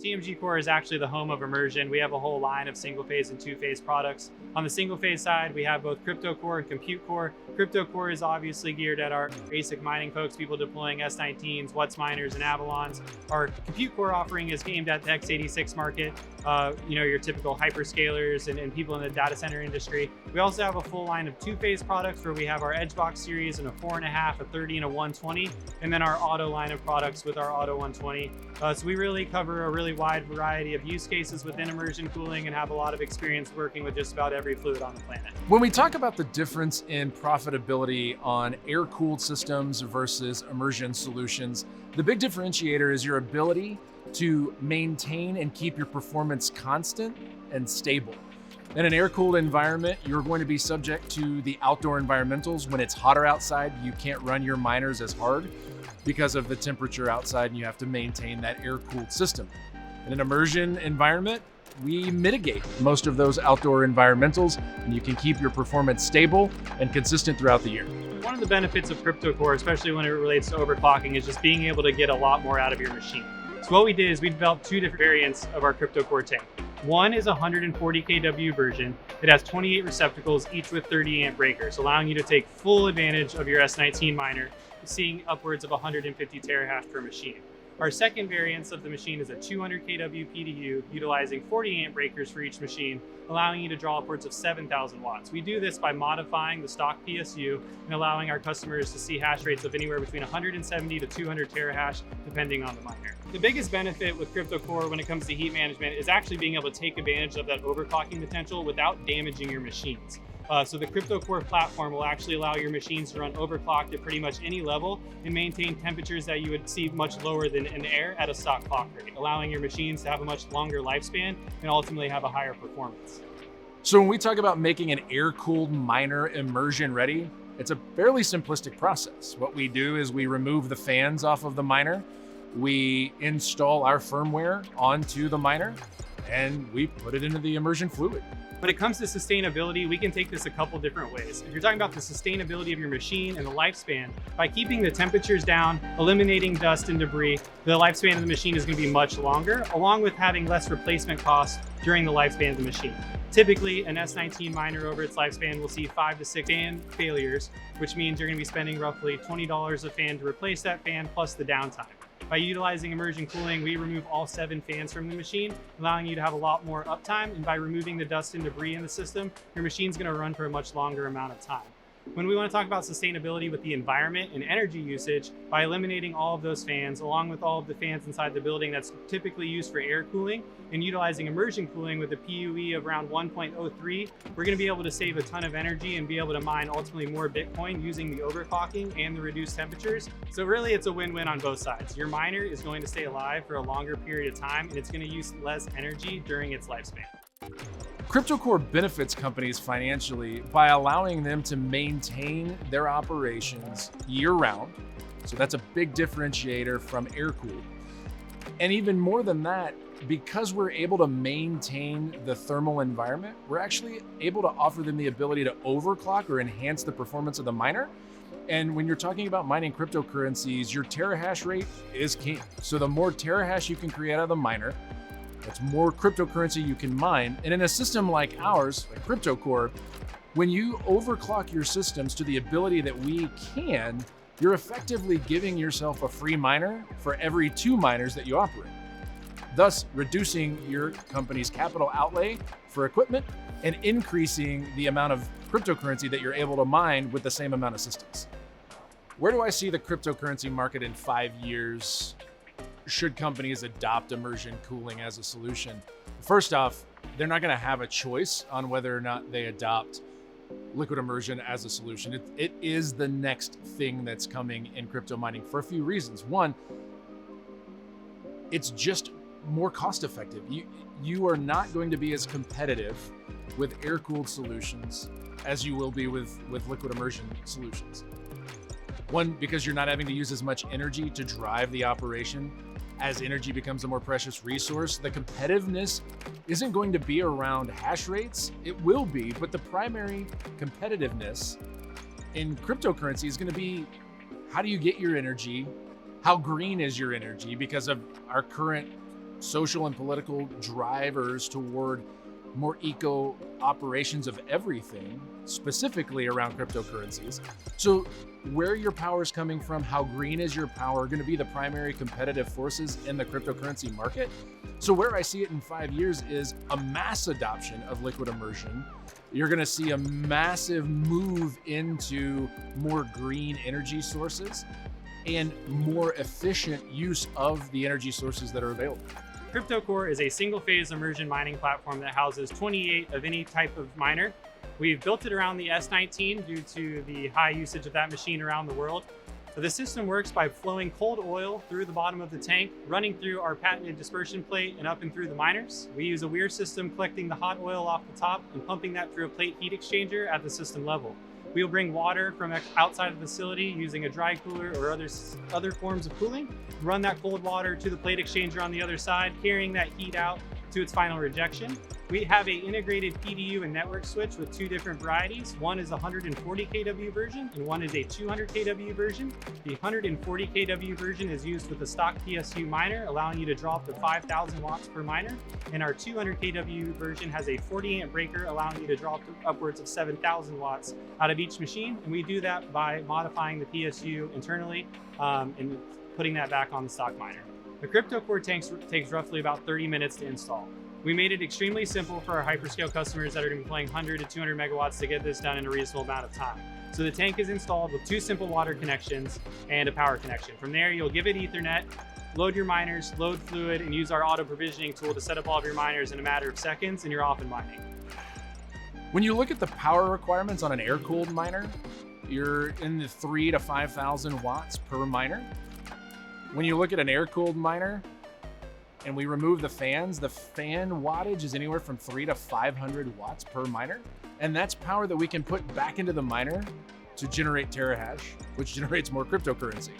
CMG Core is actually the home of immersion. We have a whole line of single phase and two phase products. On the single phase side, we have both CryptoCore and ComputeCore. CryptoCore is obviously geared at our basic mining folks, people deploying S19s, What's miners, and Avalons. Our ComputeCore offering is aimed at the x86 market, your typical hyperscalers and people in the data center industry. We also have a full line of two phase products where we have our EdgeBox series and a 4.5, a 30, and a 120, and then our auto line of products with our auto 120. So we really cover a really wide variety of use cases within immersion cooling and have a lot of experience working with just about every fluid on the planet. When we talk about the difference in profitability on air-cooled systems versus immersion solutions, the big differentiator is your ability to maintain and keep your performance constant and stable. In an air-cooled environment, you're going to be subject to the outdoor environmentals. When it's hotter outside, you can't run your miners as hard because of the temperature outside, and you have to maintain that air-cooled system. In an immersion environment, we mitigate most of those outdoor environmentals, and you can keep your performance stable and consistent throughout the year. One of the benefits of CryptoCore, especially when it relates to overclocking, is just being able to get a lot more out of your machine. So what we did is we developed two different variants of our CryptoCore tank. One is a 140 kW version. It has 28 receptacles, each with 30 amp breakers, allowing you to take full advantage of your S19 miner, seeing upwards of 150 terahash per machine. Our second variant of the machine is a 200 kW PDU, utilizing 40 amp breakers for each machine, allowing you to draw upwards of 7,000 watts. We do this by modifying the stock PSU and allowing our customers to see hash rates of anywhere between 170 to 200 terahash, depending on the miner. The biggest benefit with CryptoCore when it comes to heat management is actually being able to take advantage of that overclocking potential without damaging your machines. So the CryptoCore platform will actually allow your machines to run overclocked at pretty much any level and maintain temperatures that you would see much lower than in air at a stock clock rate, allowing your machines to have a much longer lifespan and ultimately have a higher performance. So when we talk about making an air-cooled miner immersion ready, it's a fairly simplistic process. What we do is we remove the fans off of the miner, we install our firmware onto the miner, and we put it into the immersion fluid. When it comes to sustainability, we can take this a couple different ways. If you're talking about the sustainability of your machine and the lifespan, by keeping the temperatures down, eliminating dust and debris, the lifespan of the machine is going to be much longer, along with having less replacement costs during the lifespan of the machine. Typically, an S19 miner over its lifespan will see 5 to 6 fan failures, which means you're going to be spending roughly $20 a fan to replace that fan plus the downtime. By utilizing immersion cooling, we remove all 7 fans from the machine, allowing you to have a lot more uptime. And by removing the dust and debris in the system, your machine's going to run for a much longer amount of time. When we want to talk about sustainability with the environment and energy usage, by eliminating all of those fans, along with all of the fans inside the building that's typically used for air cooling, and utilizing immersion cooling with a PUE of around 1.03, we're going to be able to save a ton of energy and be able to mine ultimately more Bitcoin using the overclocking and the reduced temperatures. So really, it's a win-win on both sides. Your miner is going to stay alive for a longer period of time, and it's going to use less energy during its lifespan. CryptoCore benefits companies financially by allowing them to maintain their operations year-round. So that's a big differentiator from air-cooled. And even more than that, because we're able to maintain the thermal environment, we're actually able to offer them the ability to overclock or enhance the performance of the miner. And when you're talking about mining cryptocurrencies, your terahash rate is king. So the more terahash you can create out of the miner, that's more cryptocurrency you can mine. And in a system like ours, like CryptoCore, when you overclock your systems to the ability that we can, you're effectively giving yourself a free miner for every 2 miners that you operate, thus reducing your company's capital outlay for equipment and increasing the amount of cryptocurrency that you're able to mine with the same amount of systems. Where do I see the cryptocurrency market in 5 years? Should companies adopt immersion cooling as a solution? First off, they're not going to have a choice on whether or not they adopt liquid immersion as a solution. It is the next thing that's coming in crypto mining for a few reasons. One, it's just more cost effective. You are not going to be as competitive with air-cooled solutions as you will be with liquid immersion solutions. One, because you're not having to use as much energy to drive the operation. As energy becomes a more precious resource, the competitiveness isn't going to be around hash rates. It will be, but the primary competitiveness in cryptocurrency is going to be, how do you get your energy? How green is your energy? Because of our current social and political drivers toward more eco operations of everything, specifically around cryptocurrencies. So where your power is coming from, how green is your power, going to be the primary competitive forces in the cryptocurrency market. So where I see it in 5 years is a mass adoption of liquid immersion. You're going to see a massive move into more green energy sources and more efficient use of the energy sources that are available. CryptoCore is a single-phase immersion mining platform that houses 28 of any type of miner. We've built it around the S19 due to the high usage of that machine around the world. So the system works by flowing cold oil through the bottom of the tank, running through our patented dispersion plate and up and through the miners. We use a weir system collecting the hot oil off the top and pumping that through a plate heat exchanger at the system level. We'll bring water from outside of the facility using a dry cooler or other forms of cooling, run that cold water to the plate exchanger on the other side, carrying that heat out to its final rejection. We have an integrated PDU and network switch with 2 different varieties. One is a 140 kW version and one is a 200 kW version. The 140 kW version is used with the stock PSU miner, allowing you to draw up to 5,000 watts per miner. And our 200 kW version has a 40 amp breaker, allowing you to draw up to upwards of 7,000 watts out of each machine. And we do that by modifying the PSU internally and putting that back on the stock miner. The CryptoCore takes roughly about 30 minutes to install. We made it extremely simple for our hyperscale customers that are deploying 100 to 200 megawatts to get this done in a reasonable amount of time. So the tank is installed with 2 simple water connections and a power connection. From there, you'll give it Ethernet, load your miners, load fluid, and use our auto provisioning tool to set up all of your miners in a matter of seconds, and you're off and mining. When you look at the power requirements on an air-cooled miner, you're in the 3,000 to 5,000 watts per miner. When you look at an air-cooled miner, and we remove the fans, the fan wattage is anywhere from 300 to 500 watts per miner. And that's power that we can put back into the miner to generate terahash, which generates more cryptocurrency.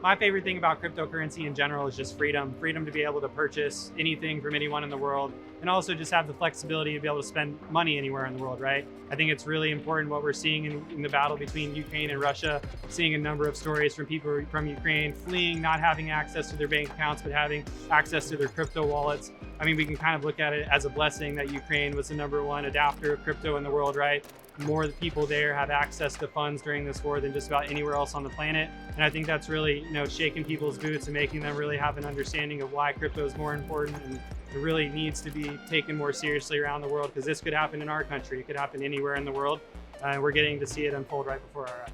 My favorite thing about cryptocurrency in general is just freedom. Freedom to be able to purchase anything from anyone in the world, and also just have the flexibility to be able to spend money anywhere in the world, right? I think it's really important what we're seeing in the battle between Ukraine and Russia, seeing a number of stories from people from Ukraine fleeing, not having access to their bank accounts, but having access to their crypto wallets. I mean, we can kind of look at it as a blessing that Ukraine was the #1 adapter of crypto in the world, right? More people there have access to funds during this war than just about anywhere else on the planet. And I think that's really, shaking people's boots and making them really have an understanding of why crypto is more important and it really needs to be taken more seriously around the world, because this could happen in our country. It could happen anywhere in the world. And we're getting to see it unfold right before our eyes.